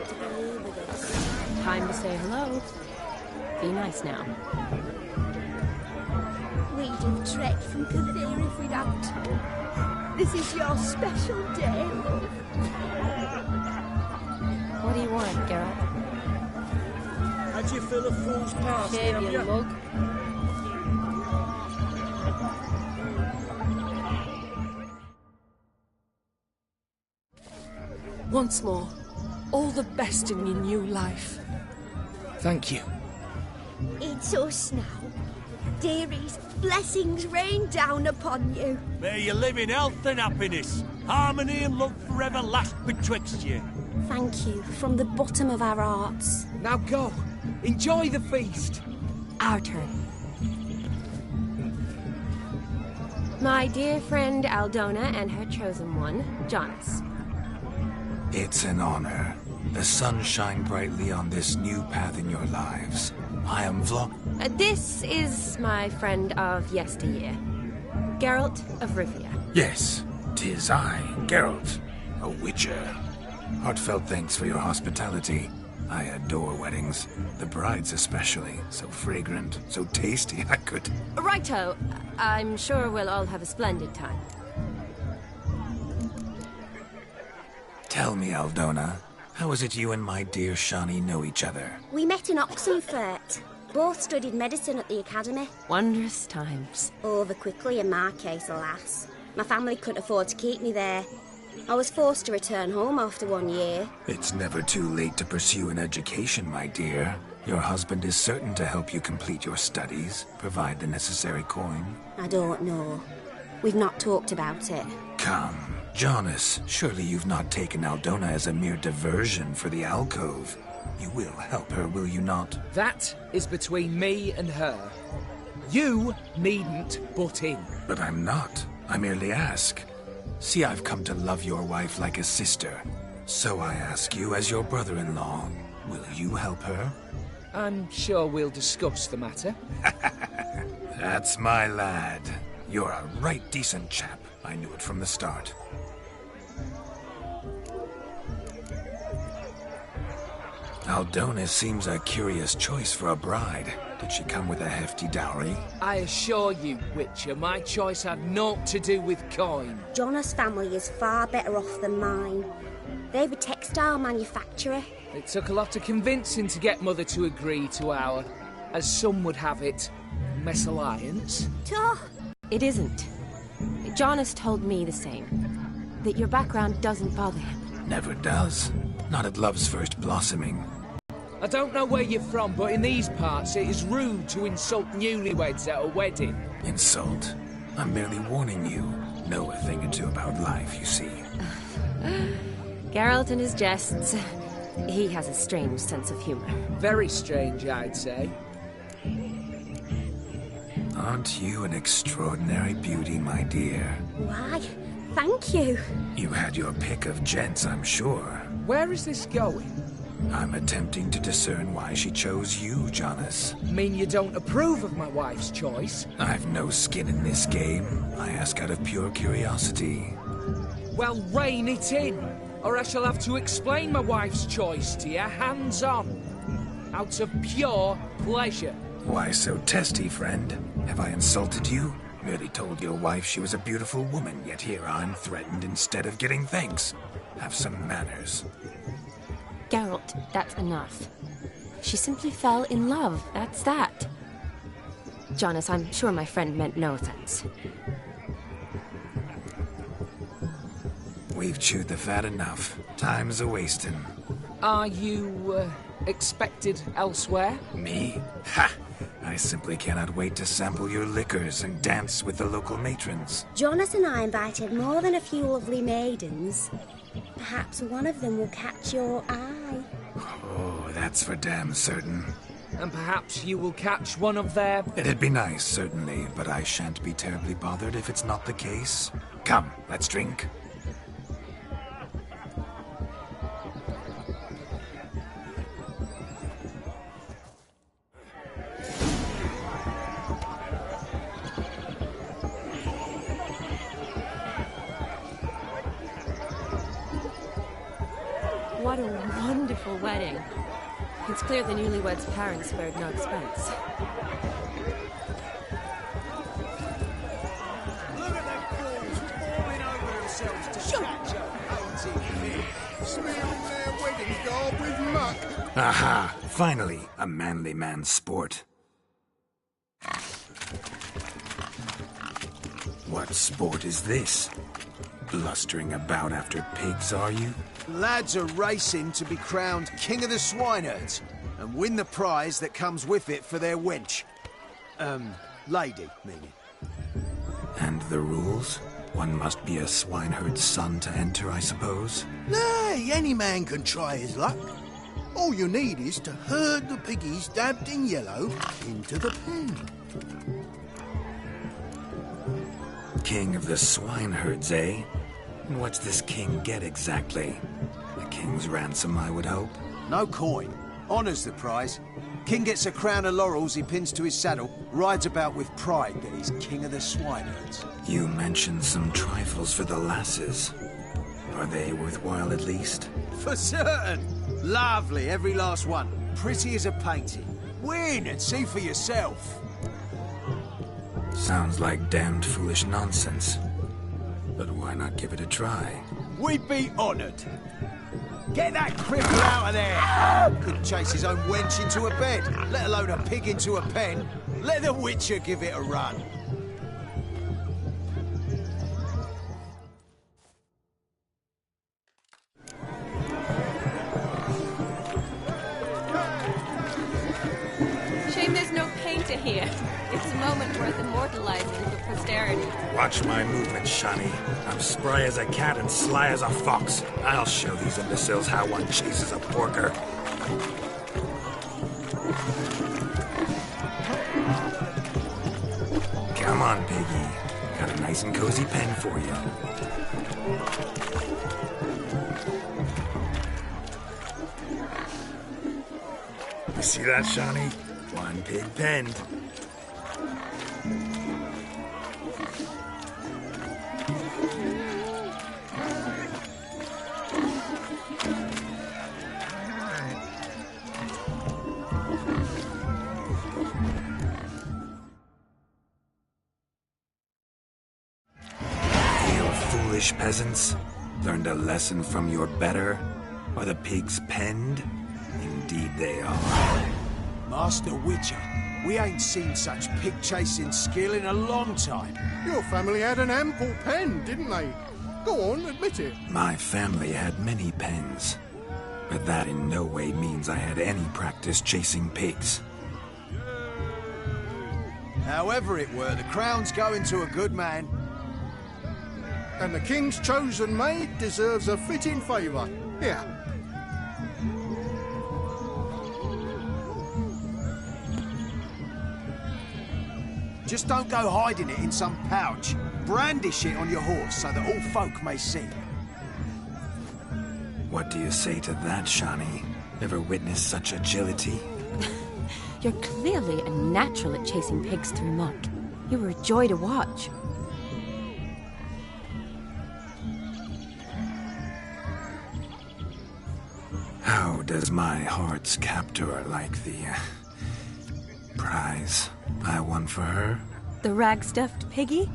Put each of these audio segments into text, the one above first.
to be here with us. Time to say hello. Be nice now. We'd have trekked from Cathay if we'd had to. This is your special day, love. What do you want, Geralt? How'd you fill a fool's pass? Shave your mug. Once more, all the best in your new life. Thank you. It's us now. Dearies, blessings rain down upon you. May you live in health and happiness. Harmony and love forever last betwixt you. Thank you from the bottom of our hearts. Now go. Enjoy the feast. Our turn. My dear friend Aldona and her chosen one, Jonas. It's an honor. The sun shine brightly on this new path in your lives. I am This is my friend of yesteryear, Geralt of Rivia. Yes, 'tis I, Geralt, a witcher. Heartfelt thanks for your hospitality. I adore weddings. The brides especially. So fragrant, so tasty, I could... Righto. I'm sure we'll all have a splendid time. Tell me, Aldona, how is it you and my dear Shani know each other? We met in Oxenfurt. Both studied medicine at the academy. Wondrous times. Over quickly in my case, alas. My family couldn't afford to keep me there. I was forced to return home after 1 year. It's never too late to pursue an education, my dear. Your husband is certain to help you complete your studies, provide the necessary coin. I don't know. We've not talked about it. Come, Jonas, surely you've not taken Aldona as a mere diversion for the alcove. You will help her, will you not? That is between me and her. You needn't butt in. But I'm not. I merely ask. See, I've come to love your wife like a sister. So I ask you, as your brother-in-law, will you help her? I'm sure we'll discuss the matter. That's my lad. You're a right decent chap. I knew it from the start. Aldona seems a curious choice for a bride. Did she come with a hefty dowry? I assure you, Witcher, my choice had naught to do with coin. Jonas' family is far better off than mine. They've a textile manufacturer. It took a lot of convincing to get Mother to agree to our, as some would have it, mesalliance. It isn't. Jonas told me the same. That your background doesn't bother him. Never does. Not at love's first blossoming. I don't know where you're from, but in these parts it is rude to insult newlyweds at a wedding. Insult? I'm merely warning you. Know a thing or two about life, you see. Geralt and his jests. He has a strange sense of humor. Very strange, I'd say. Aren't you an extraordinary beauty, my dear? Why, thank you. You had your pick of gents, I'm sure. Where is this going? I'm attempting to discern why she chose you, Jonas. Mean you don't approve of my wife's choice? I've no skin in this game. I ask out of pure curiosity. Well, rein it in, or I shall have to explain my wife's choice to you hands-on. Out of pure pleasure. Why so testy, friend? Have I insulted you? Merely told your wife she was a beautiful woman, yet here I'm threatened instead of getting thanks. Have some manners. Geralt, that's enough. She simply fell in love, that's that. Jonas, I'm sure my friend meant no offense. We've chewed the fat enough. Time's a-wasting. Are you, expected elsewhere? Me? Ha! I simply cannot wait to sample your liquors and dance with the local matrons. Jonas and I invited more than a few lovely maidens. Perhaps one of them will catch your eye. Oh, that's for damn certain. And perhaps you will catch one of their... It'd be nice, certainly, but I shan't be terribly bothered if it's not the case. Come, let's drink. What a wonderful wedding. It's clear the newlyweds' parents spared no expense. Look at them fools falling over themselves to catch a painted pig. Smear all their wedding garb with muck. Aha! Finally, a manly man's sport. What sport is this? Blustering about after pigs, are you? Lads are racing to be crowned King of the Swineherds and win the prize that comes with it for their wench. Lady, meaning. And the rules? One must be a swineherd's son to enter, I suppose? Nay, any man can try his luck. All you need is to herd the piggies dabbed in yellow into the pen. King of the swineherds, eh? And what's this king get exactly? A king's ransom, I would hope. No coin. Honours the prize. King gets a crown of laurels he pins to his saddle, rides about with pride that he's King of the Swineherds. You mentioned some trifles for the lasses. Are they worthwhile at least? For certain! Lovely, every last one. Pretty as a painting. Win and see for yourself. Sounds like damned foolish nonsense. But why not give it a try? We'd be honoured. Get that cripple out of there! Couldn't chase his own wench into a bed, let alone a pig into a pen. Let the Witcher give it a run. Shame there's no painter here. It's a moment worth immortalizing for posterity. Watch my movements, Shani. I'm spry as a cat and sly as a fox. I'll show these imbeciles how one chases a porker. Come on, piggy. Got a nice and cozy pen for you. You see that, Shani? One pig penned. Foolish peasants, learned a lesson from your better? Are the pigs penned? Indeed they are. Master Witcher, we ain't seen such pig-chasing skill in a long time. Your family had an ample pen, didn't they? Go on, admit it. My family had many pens, but that in no way means I had any practice chasing pigs. However it were, the crown's going to a good man. And the king's chosen maid deserves a fitting favour. Here. Just don't go hiding it in some pouch. Brandish it on your horse so that all folk may see. What do you say to that, Shani? Ever witnessed such agility? You're clearly a natural at chasing pigs through muck. You were a joy to watch. How does my heart's captor like the prize I won for her? The rag-stuffed piggy?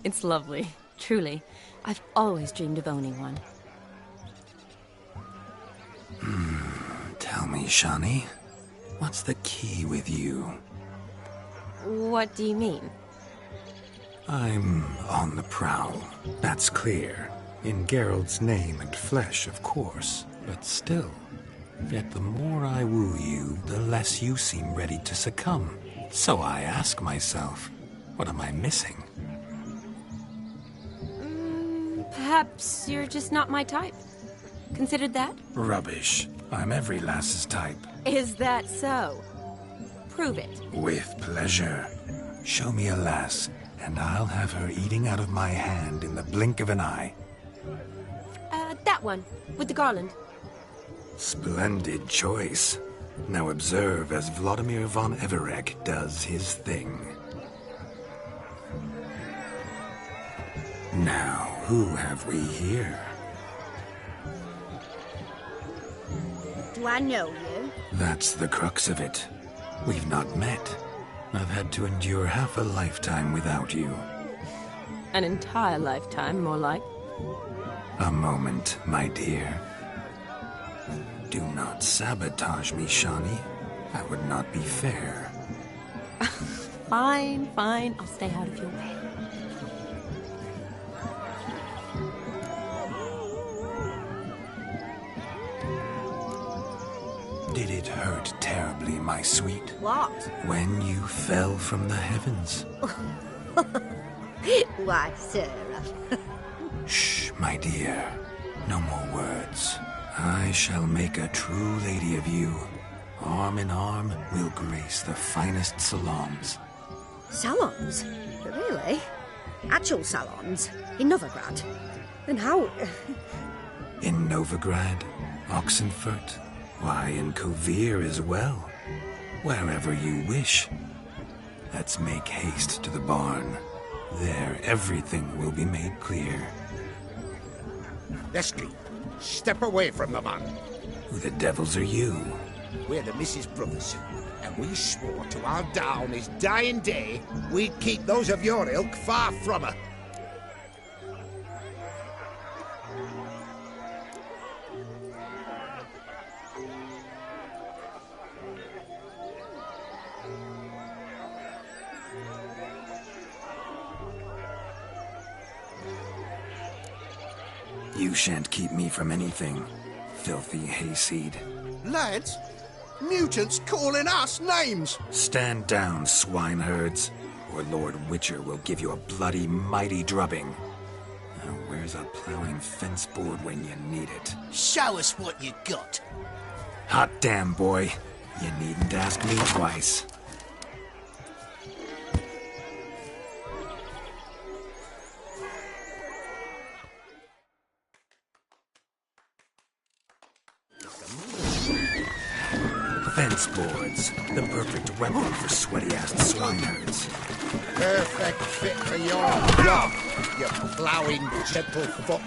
It's lovely, truly. I've always dreamed of owning one. Tell me, Shani, what's the key with you? What do you mean? I'm on the prowl, that's clear. In Geralt's name and flesh, of course. But still, yet the more I woo you, the less you seem ready to succumb. So I ask myself, what am I missing? Perhaps you're just not my type. Considered that? Rubbish. I'm every lass's type. Is that so? Prove it. With pleasure. Show me a lass, and I'll have her eating out of my hand in the blink of an eye. That one, with the garland. Splendid choice. Now observe as Vladimir von Everek does his thing. Now, who have we here? Do I know you? That's the crux of it. We've not met. I've had to endure half a lifetime without you. An entire lifetime, more like. A moment, my dear. Do not sabotage me, Shawnee. That would not be fair. Fine, fine. I'll stay out of your way. Did it hurt terribly, my sweet? What? When you fell from the heavens? Why, Sarah. Shh, my dear. No more words. I shall make a true lady of you. Arm in arm, we'll grace the finest salons. Salons? Really? Actual salons? In Novigrad? Then how... In Novigrad, Oxenfurt, why, in Kovir as well. Wherever you wish. Let's make haste to the barn. There, everything will be made clear. Leslie, step away from the man. Who the devils are you? We're the Mrs. Brothers, and we swore to our da on his dying day we'd keep those of your ilk far from her. You shan't keep me from anything, filthy hayseed. Lads, mutants calling us names. Stand down, swineherds, or Lord Witcher will give you a bloody mighty drubbing. Now, where's a plowing fence board when you need it? Show us what you got. Hot damn, boy. You needn't ask me twice. Fence boards, the perfect weapon for sweaty-ass swineherds. Perfect fit for your job, you plowing gentlefolk.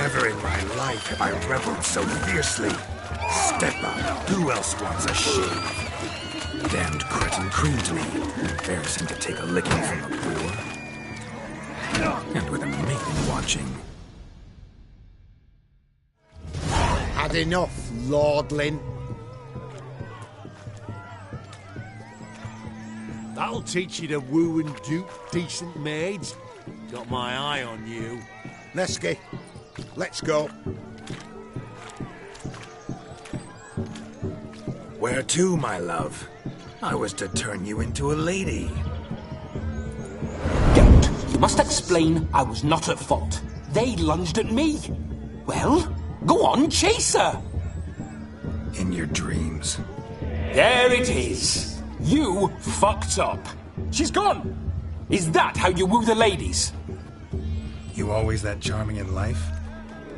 Never in my life have I reveled so fiercely. Step up. Who else wants a shave? Damned cretin creamed me. Embarrassing to take a licking from the poor. And with a maiden watching. Had enough, lordling. That'll teach you to woo and dupe decent maids. Got my eye on you. Nesky, let's go. Where to, my love? I was to turn you into a lady. Don't. You must explain I was not at fault. They lunged at me. Well, go on, chase her. In your dreams. There it is. You fucked up. She's gone. Is that how you woo the ladies? You always that charming in life?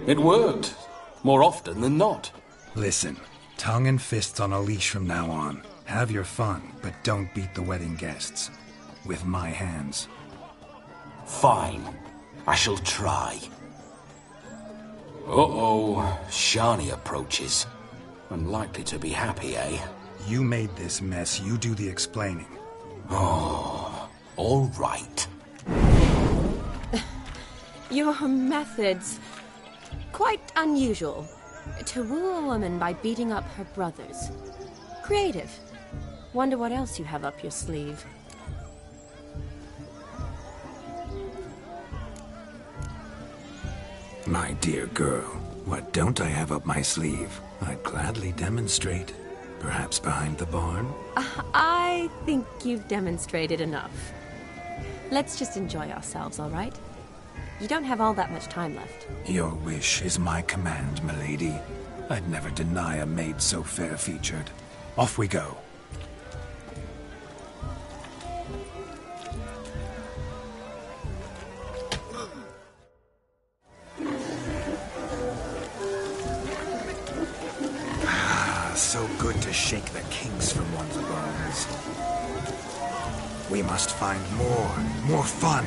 It worked. More often than not. Listen, tongue and fists on a leash from now on. Have your fun, but don't beat the wedding guests. With my hands. Fine. I shall try. Uh-oh. Shani approaches. Unlikely to be happy, eh? You made this mess. You do the explaining. Oh, all right. Your methods... quite unusual. To woo a woman by beating up her brothers. Creative. Wonder what else you have up your sleeve. My dear girl, what don't I have up my sleeve? I'd gladly demonstrate. Perhaps behind the barn? I think you've demonstrated enough. Let's just enjoy ourselves, all right? You don't have all that much time left. Your wish is my command, milady. I'd never deny a maid so fair-featured. Off we go. So good to shake the kinks from one's bones. We must find more fun.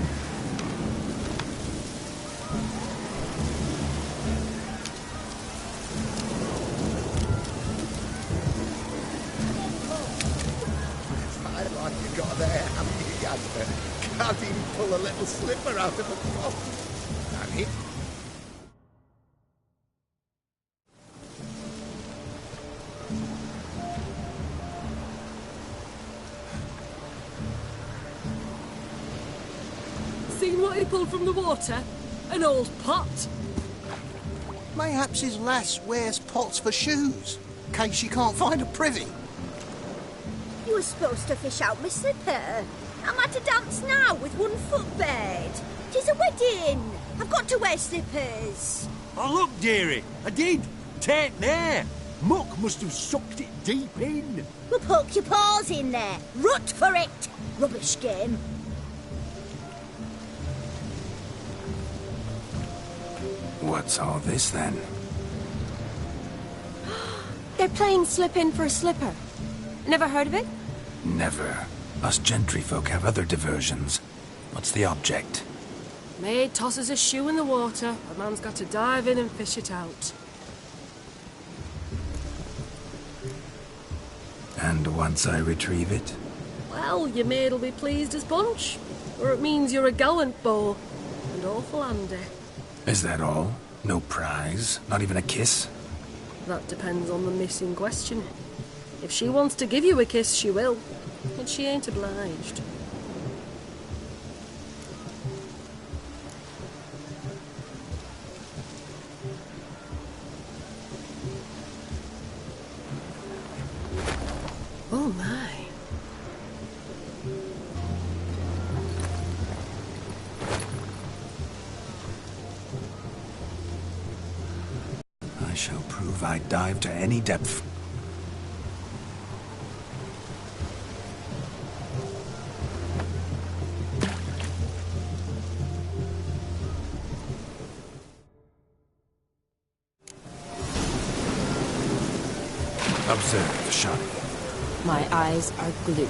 I like you got there, haven't you, Jasper? Can't even pull a little slipper out of a pot. Damn it. Seen what he pulled from the water? An old pot. Mayhaps his lass wears pots for shoes, in case she can't find a privy. You were supposed to fish out my slipper. I'm at a dance now with one foot bed. 'Tis a wedding. I've got to wear slippers. Oh, look, dearie, I did. Tain't there. Muck must have sucked it deep in. Well, poke your paws in there. Rut for it. Rubbish game. What's all this, then? They're playing slip-in for a slipper. Never heard of it? Never. Us gentry folk have other diversions. What's the object? Maid tosses a shoe in the water. A man's got to dive in and fish it out. And once I retrieve it? Well, your maid'll be pleased as punch. Or it means you're a gallant beau. And awful handy. Is that all? No prize? Not even a kiss? That depends on the miss in question. If she wants to give you a kiss, she will. But she ain't obliged. Oh my. I shall prove I dive to any depth. Observe, Shawnee. My eyes are glued.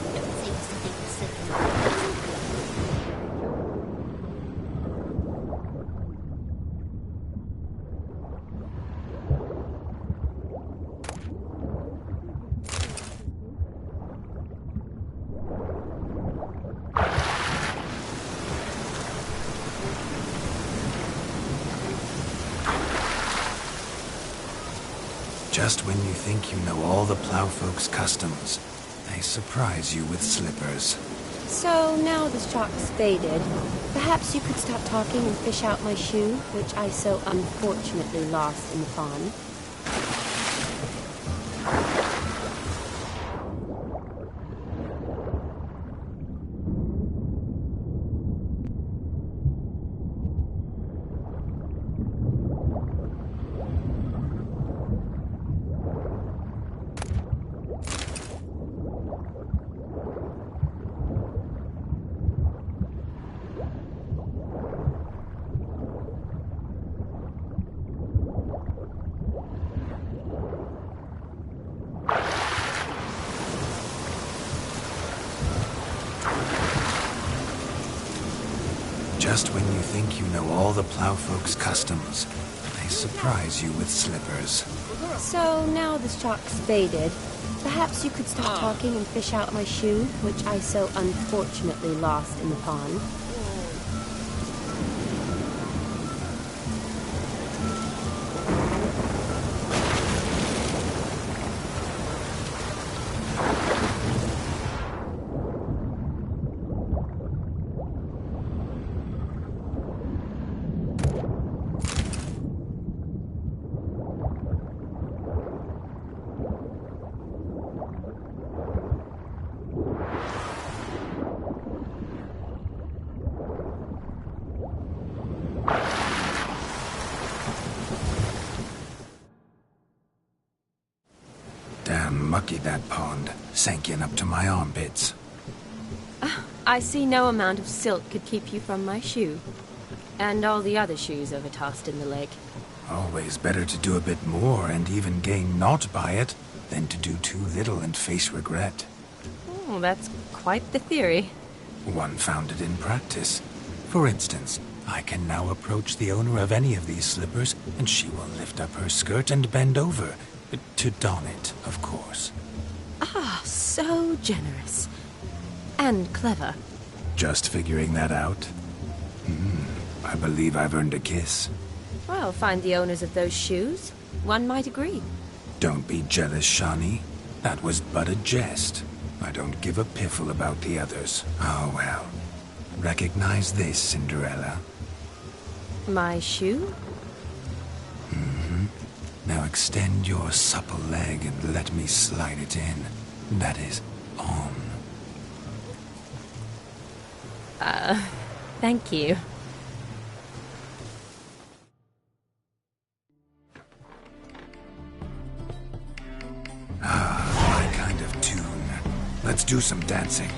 Just when you think you know all the plowfolk's customs, they surprise you with slippers. So now the shock's faded. Perhaps you could stop talking and fish out my shoe, which I so unfortunately lost in the pond. Just when you think you know all the plowfolk's customs, they surprise you with slippers. So now the shock's faded. Perhaps you could stop talking and fish out my shoe, which I so unfortunately lost in the pond. Mucky that pond. Sank in up to my armpits. I see no amount of silt could keep you from my shoe. And all the other shoes overtossed in the lake. Always better to do a bit more and even gain naught by it than to do too little and face regret. Oh, that's quite the theory. One founded in practice. For instance, I can now approach the owner of any of these slippers, and she will lift up her skirt and bend over. To don it, of course. Ah, so generous. And clever. Just figuring that out? I believe I've earned a kiss. Well, find the owners of those shoes. One might agree. Don't be jealous, Shawnee. That was but a jest. I don't give a piffle about the others. Oh, well. Recognize this, Cinderella. My shoe? Now extend your supple leg and let me slide it in. That is, on. Thank you. My kind of tune. Let's do some dancing.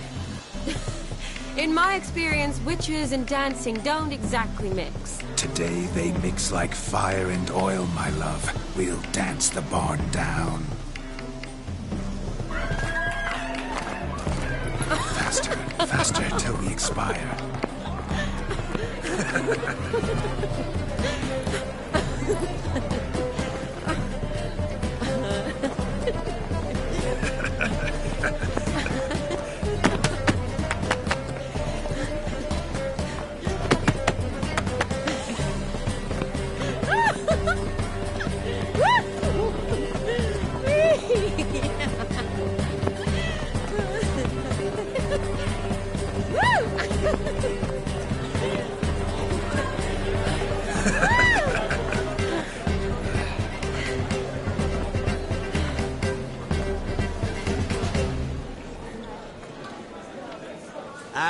In my experience, witches and dancing don't exactly mix. Today they mix like fire and oil, my love. We'll dance the barn down. Faster, faster till we expire.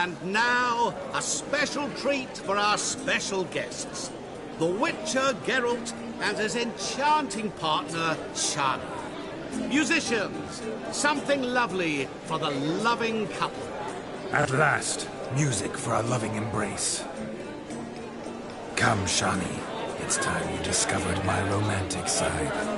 And now, a special treat for our special guests. The Witcher Geralt and his enchanting partner, Shani. Musicians, something lovely for the loving couple. At last, music for a loving embrace. Come, Shani. It's time you discovered my romantic side.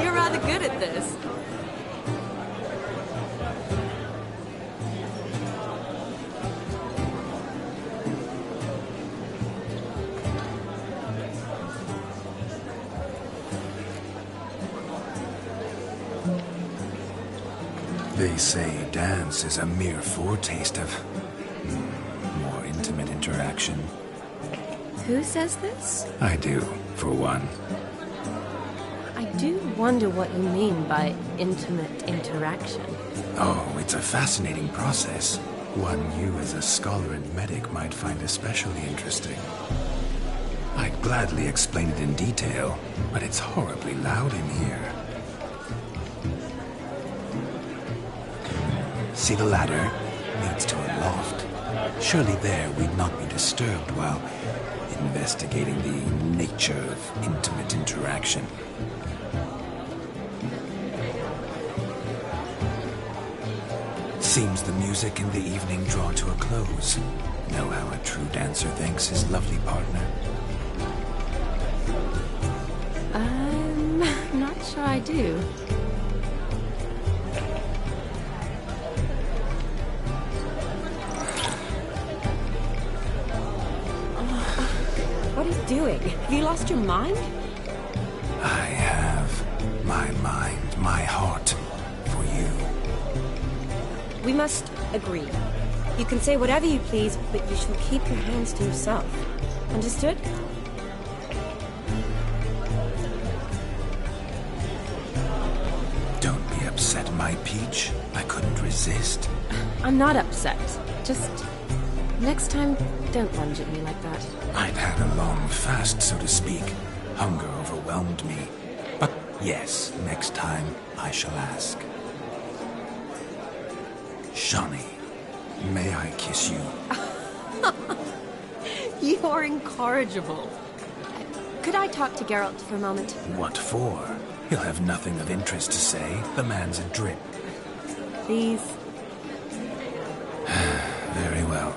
You're rather good at this. They say dance is a mere foretaste of more intimate interaction. Who says this? I do, for one. I do wonder what you mean by intimate interaction. Oh, it's a fascinating process. One you as a scholar and medic might find especially interesting. I'd gladly explain it in detail, but it's horribly loud in here. See the ladder? Leads to a loft. Surely there we'd not be disturbed while investigating the nature of intimate interaction. Seems the music in the evening draw to a close. Know how a true dancer thanks his lovely partner? I'm not sure I do. What are you doing? Have you lost your mind? I have my mind, my heart for you. We must agree. You can say whatever you please, but you shall keep your hands to yourself. Understood? Don't be upset, my peach. I couldn't resist. I'm not upset. Just next time, don't lunge at me like that. I'd had a long fast, so to speak. Hunger overwhelmed me. But yes, next time I shall ask. Shawnee, may I kiss you? You're incorrigible. Could I talk to Geralt for a moment? What for? He'll have nothing of interest to say. The man's adrip. Please. Very well.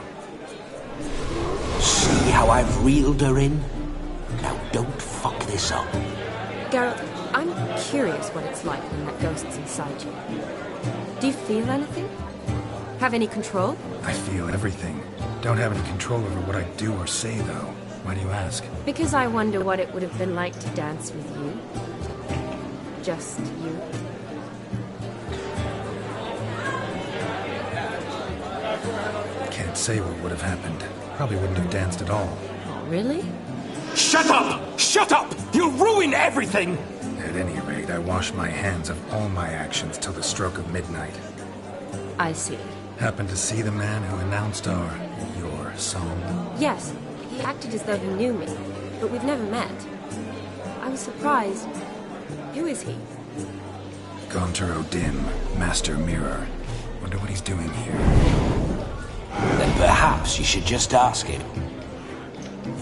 See how I've reeled her in? Now don't fuck this up. Geralt, I'm curious what it's like when that ghost's inside you. Do you feel anything? Have any control? I feel everything. Don't have any control over what I do or say, though. Why do you ask? Because I wonder what it would have been like to dance with you. Just you. Can't say what would have happened. Probably wouldn't have danced at all. Oh, really? Shut up! Shut up! You'll ruin everything! At any rate, I wash my hands of all my actions till the stroke of midnight. I see. Happened to see the man who announced your song? Yes, he acted as though he knew me, but we've never met. I was surprised. Who is he? Gaunter O'Dim, Master Mirror. Wonder what he's doing here. Then perhaps you should just ask him.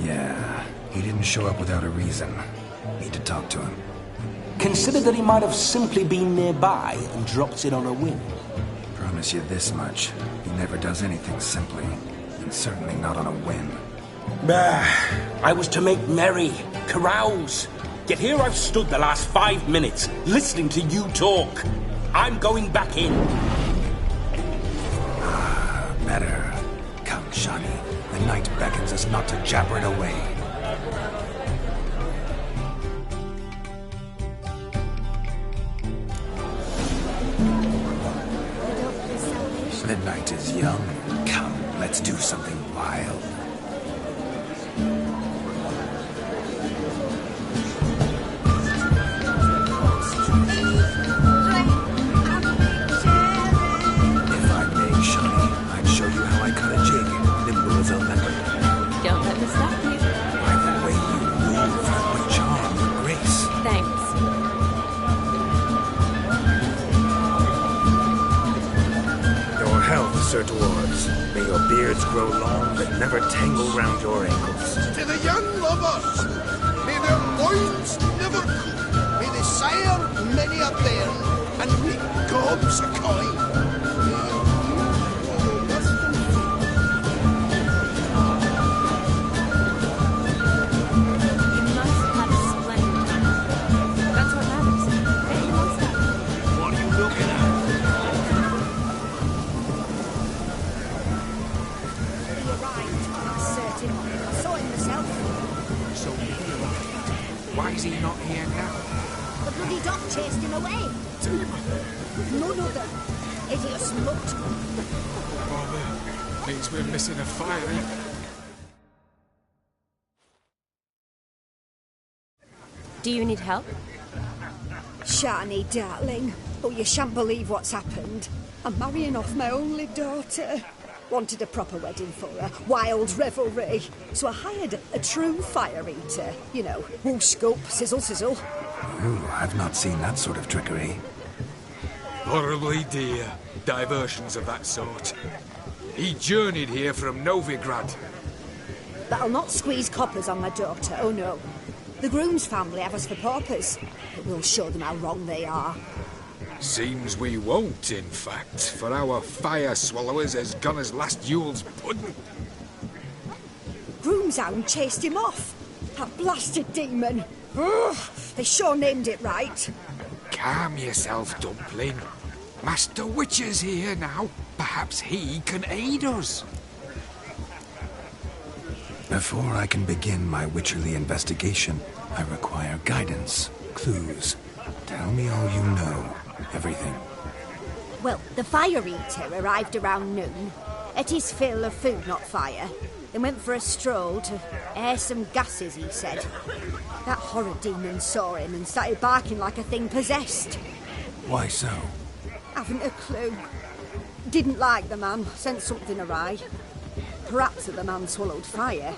Yeah, he didn't show up without a reason. Need to talk to him. Consider that he might have simply been nearby and dropped it on a whim. Promise you this much. He never does anything simply. And certainly not on a whim. I was to make merry, carouse. Yet here I've stood the last 5 minutes, listening to you talk. I'm going back in. Better. Come, Shawnee. The night beckons us not to jabber it away. The night is young. Come, let's do something wild. If I may, Shawnee, I'd show you how I cut a jig, nimble as a leopard. Don't let me stop you. By the way you move, with charm and grace. Thanks. Your health, Sir Dwarves. May your beards grow long, but never tangle round your ankles. To the young lovers, may their loins never cool. May they sire many a bairn and reap gobs of coin. You must have a splendid time. That's what matters. Hey, what's that? What are you looking at? He arrived. I searched him. I saw him myself. So he arrived. Why is he not here now? The bloody dog chased him away. None other. Hideous mutt. Bother. Means we're missing a fire. Do you need help? Shani, darling. Oh, you shan't believe what's happened. I'm marrying off my only daughter. Wanted a proper wedding for her. Wild revelry. So I hired a true fire eater. You know, whoosh, scoop, sizzle, sizzle. Ooh, I've not seen that sort of trickery. Horribly dear. Diversions of that sort. He journeyed here from Novigrad. But I'll not squeeze coppers on my daughter, oh no. The groom's family have us for paupers, but we'll show them how wrong they are. Seems we won't, in fact, for our fire swallowers has gone as last Yule's pudding. Groom's hound chased him off. That blasted demon. Ugh, they sure named it right. Calm yourself, Dumpling. Master Witcher's here now. Perhaps he can aid us. Before I can begin my witcherly investigation, I require guidance, clues. Tell me all you know. Everything. Well, the fire eater arrived around noon. Ate his fill of food, not fire. Then went for a stroll to air some gases, he said. That horror demon saw him and started barking like a thing possessed. Why so? Haven't a clue. Didn't like the man, sent something awry. Perhaps that the man swallowed fire.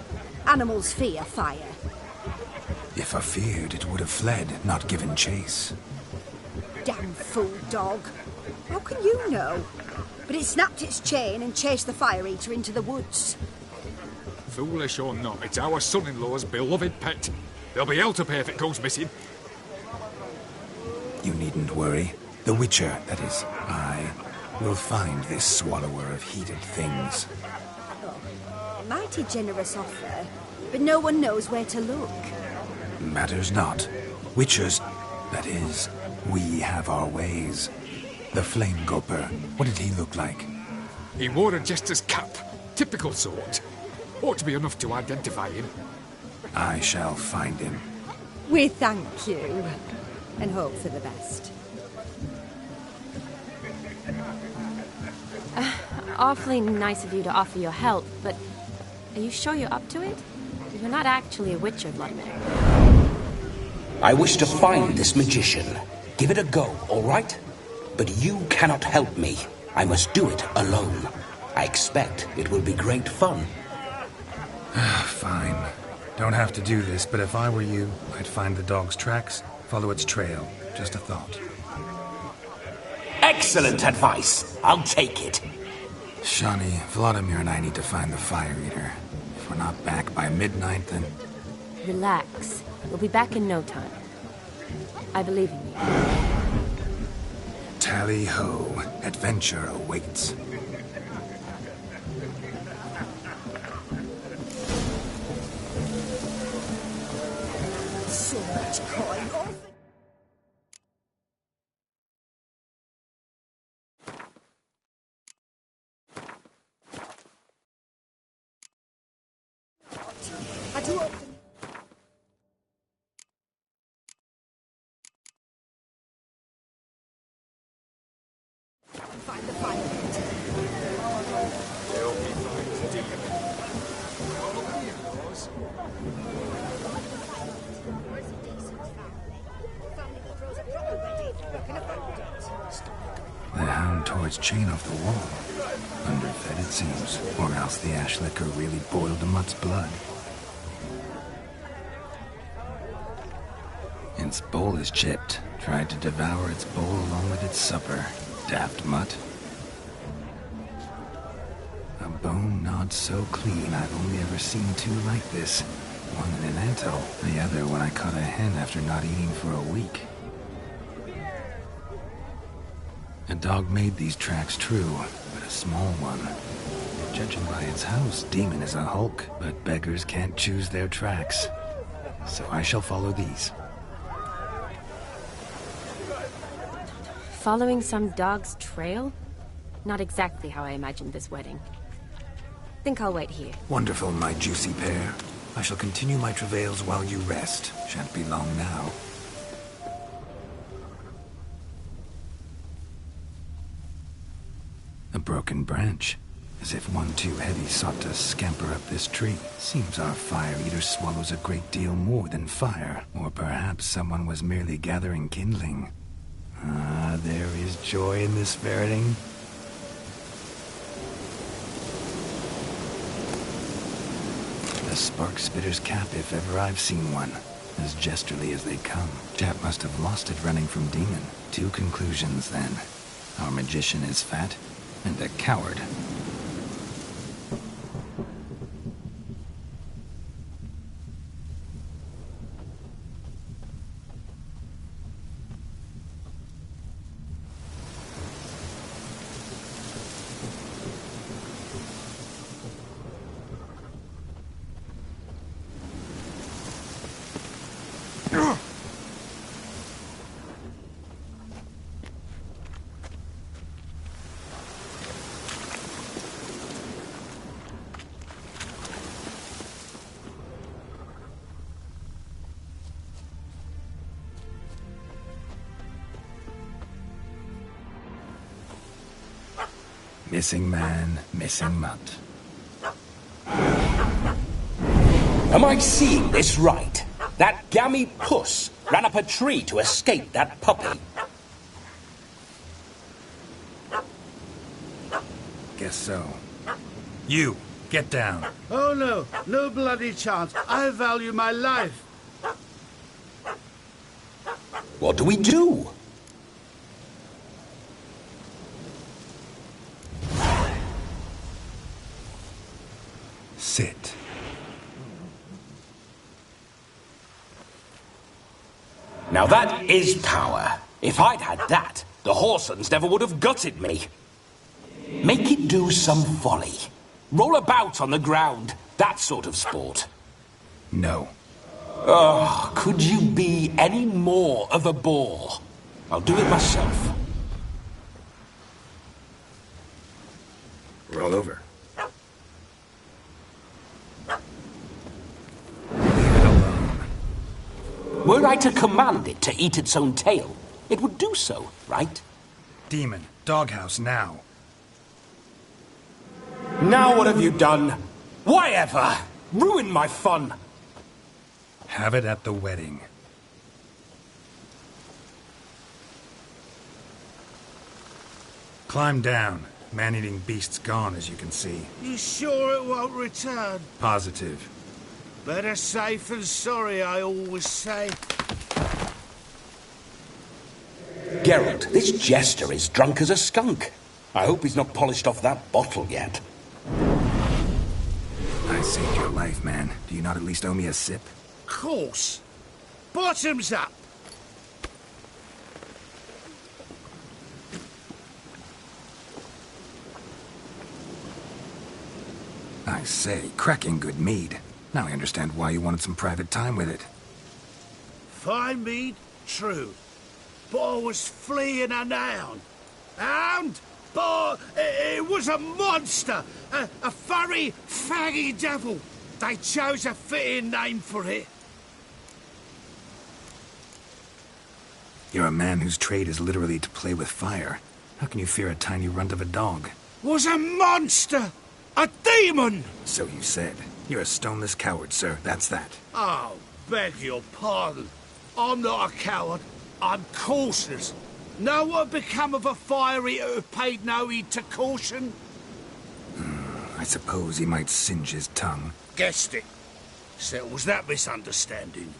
Animals fear fire. If feared, it would have fled, not given chase. Damn fool dog. How can you know? But it snapped its chain and chased the fire eater into the woods. Foolish or not, it's our son-in-law's beloved pet. There'll be hell to pay if it goes missing. You needn't worry. The Witcher, that is, I, will find this swallower of heated things. Oh, a mighty generous offer, but no one knows where to look. Matters not. Witchers, that is, we have our ways. The Flame Gulper, what did he look like? He wore a jester's cap. Typical sort. Ought to be enough to identify him. I shall find him. We thank you, and hope for the best. Awfully nice of you to offer your help, but are you sure you're up to it? You're not actually a Witcher, Vladimir. I wish to find this magician. Give it a go, all right? But you cannot help me. I must do it alone. I expect it will be great fun. Fine. Don't have to do this, but if I were you, I'd find the dog's tracks, follow its trail. Just a thought. Excellent advice. I'll take it. Shawnee, Vladimir and I need to find the fire eater. If we're not back by midnight, then... Relax. We'll be back in no time. I believe in you. Tally-ho. Adventure awaits. So much coin off. I do open. Find the fire eater. They'll be fine to deal. The hound tore its chain off the wall. Underfed, it seems, or else the ash liquor really boiled the mutt's blood. Its bowl is chipped. Tried to devour its bowl along with its supper. Daft mutt. A bone not so clean I've only ever seen two like this. One in an anthill, the other when I caught a hen after not eating for a week. A dog made these tracks true, but a small one. Judging by its house, Demon is a hulk, but beggars can't choose their tracks. So I shall follow these. Following some dog's trail? Not exactly how I imagined this wedding. Think I'll wait here. Wonderful, my juicy pair. I shall continue my travails while you rest. Shan't be long now. A broken branch. As if one too heavy sought to scamper up this tree. Seems our fire eater swallows a great deal more than fire. Or perhaps someone was merely gathering kindling. Ah, there is joy in this ferreting. A spark spitter's cap, if ever I've seen one. As gesterly as they come. Chap must have lost it running from Demon. Two conclusions, then. Our magician is fat, and a coward. Missing man, missing mutt. Am I seeing this right? That gammy puss ran up a tree to escape that puppy. Guess so. You, get down. Oh no, no bloody chance. I value my life. What do we do? Sit. Now that is power. If I'd had that, the Horsons never would have gutted me. Make it do some folly. Roll about on the ground. That sort of sport. No. Oh, could you be any more of a bore? I'll do it myself. Roll over. Were I to command it to eat its own tail, it would do so, right? Demon, doghouse now. Now what have you done? Why ever? Ruin my fun. Have it at the wedding. Climb down. Man-eating beast's gone, as you can see. You sure it won't return? Positive. Better safe than sorry, I always say. Geralt, this jester is drunk as a skunk. I hope he's not polished off that bottle yet. I saved your life, man. Do you not at least owe me a sip? Course. Bottoms up. I say, cracking good mead. Now I understand why you wanted some private time with it. Fine mead, true. But I was fleeing a hound. Hound? But it was a monster. A furry, faggy devil. They chose a fitting name for it. You're a man whose trade is literally to play with fire. How can you fear a tiny runt of a dog? Was a monster. A demon! So you said. You're a stoneless coward, sir. That's that. Oh, beg your pardon. I'm not a coward. I'm cautious. Know what become of a fire eater who paid no heed to caution? I suppose he might singe his tongue. Guessed it. Settles that misunderstanding.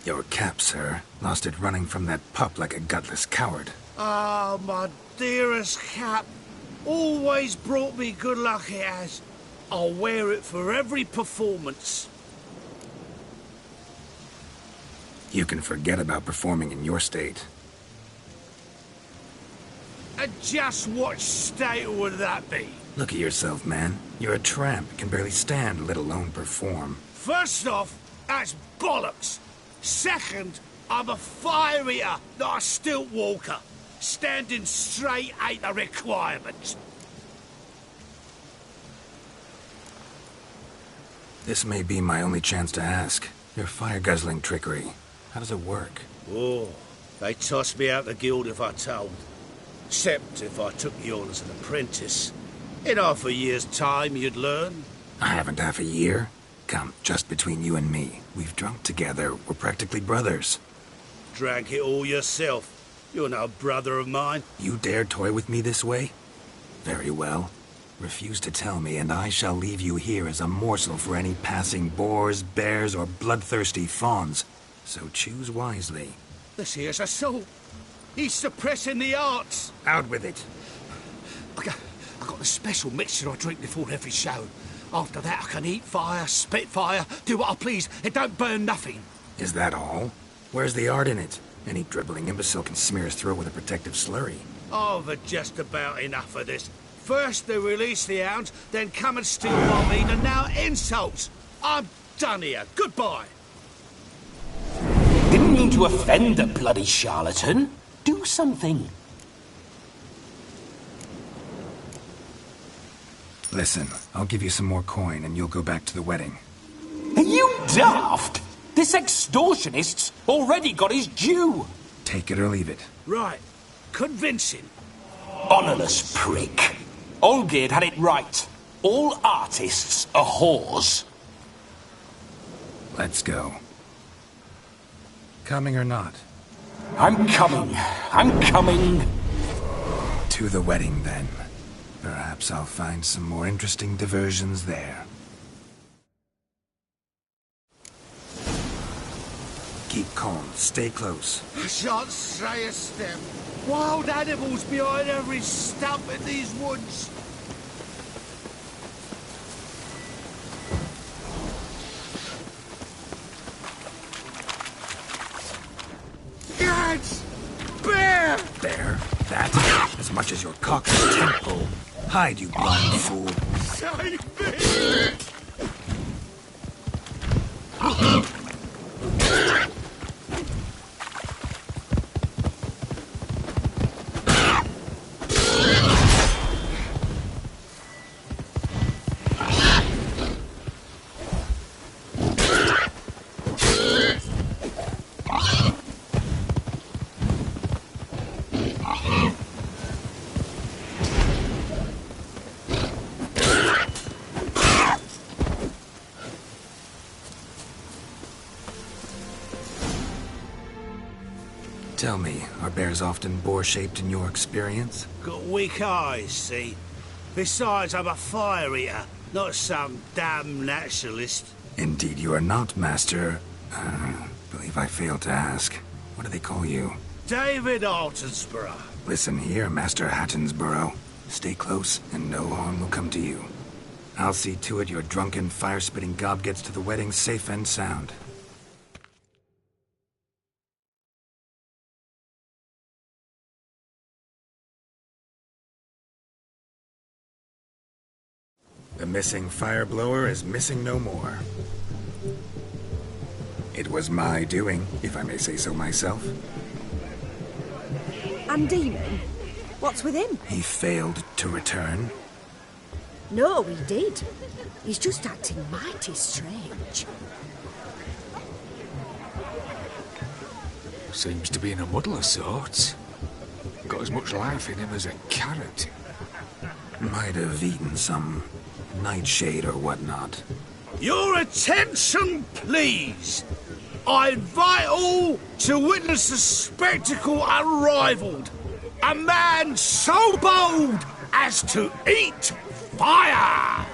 Your cap, sir. Lost it running from that pup like a gutless coward. Ah, my dearest cap. Always brought me good luck, it has. I'll wear it for every performance. You can forget about performing in your state. And just what state would that be? Look at yourself, man. You're a tramp, can barely stand, let alone perform. First off, that's bollocks. Second, I'm a fire eater, not a stilt walker. Standing straight ain't a requirement. This may be my only chance to ask. Your fire-guzzling trickery. How does it work? Oh, they tossed me out the guild if I told. Except if I took you on as an apprentice. In half a year's time, you'd learn. I haven't half a year. Come, just between you and me. We've drunk together. We're practically brothers. Drank it all yourself. You're no brother of mine. You dare toy with me this way? Very well. Refuse to tell me, and I shall leave you here as a morsel for any passing boars, bears, or bloodthirsty fawns. So choose wisely. This here's assault. He's suppressing the arts. Out with it. I got a special mixture I drink before every show. After that, I can eat fire, spit fire, do what I please. It don't burn nothing. Is that all? Where's the art in it? Any dribbling imbecile can smear his throat with a protective slurry. I've had just about enough of this. First they release the hounds, then come and steal my meat, and now insults. I'm done here. Goodbye. Didn't mean to offend the bloody charlatan. Do something. Listen, I'll give you some more coin and you'll go back to the wedding. Are you daft? This extortionist's already got his due. Take it or leave it. Right. Convincing. Honourless prick. Olgierd had it right. All artists are whores. Let's go. Coming or not? I'm coming. I'm coming. To the wedding, then. Perhaps I'll find some more interesting diversions there. Keep Keep calm. Stay close. I shan't stray a step. Wild animals behind every stump in these woods. Gads! Bear! Bear? That? As much as your cock's tent pole. Hide, you blind fool. Save me! Tell me, are bears often boar-shaped in your experience? Got weak eyes, see? Besides, I'm a fire eater, not some damn naturalist. Indeed you are not, Master. Believe I failed to ask. What do they call you? David Altonsborough. Listen here, Master Hattonsborough. Stay close, and no harm will come to you. I'll see to it your drunken, fire-spitting gob gets to the wedding safe and sound. The missing fire blower is missing no more. It was my doing, if I may say so myself. And Demon? What's with him? He failed to return. No, he did. He's just acting mighty strange. Seems to be in a muddle of sorts. Got as much life in him as a carrot. Might have eaten some nightshade or whatnot. Your attention, please! I invite all to witness a spectacle unrivaled. A man so bold as to eat fire!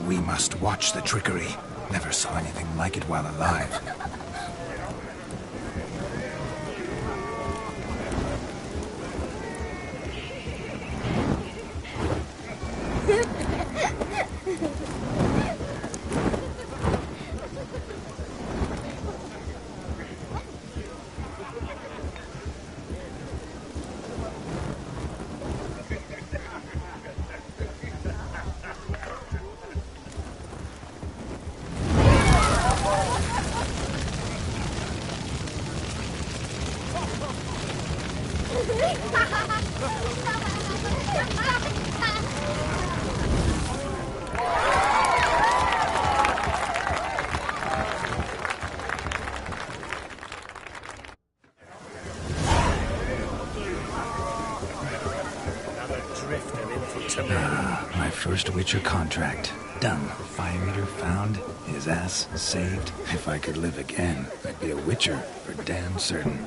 We must watch the trickery. Never saw anything like it while alive. My first Witcher contract. Done. Fire eater found. His ass saved. If I could live again, I'd be a Witcher for damn certain.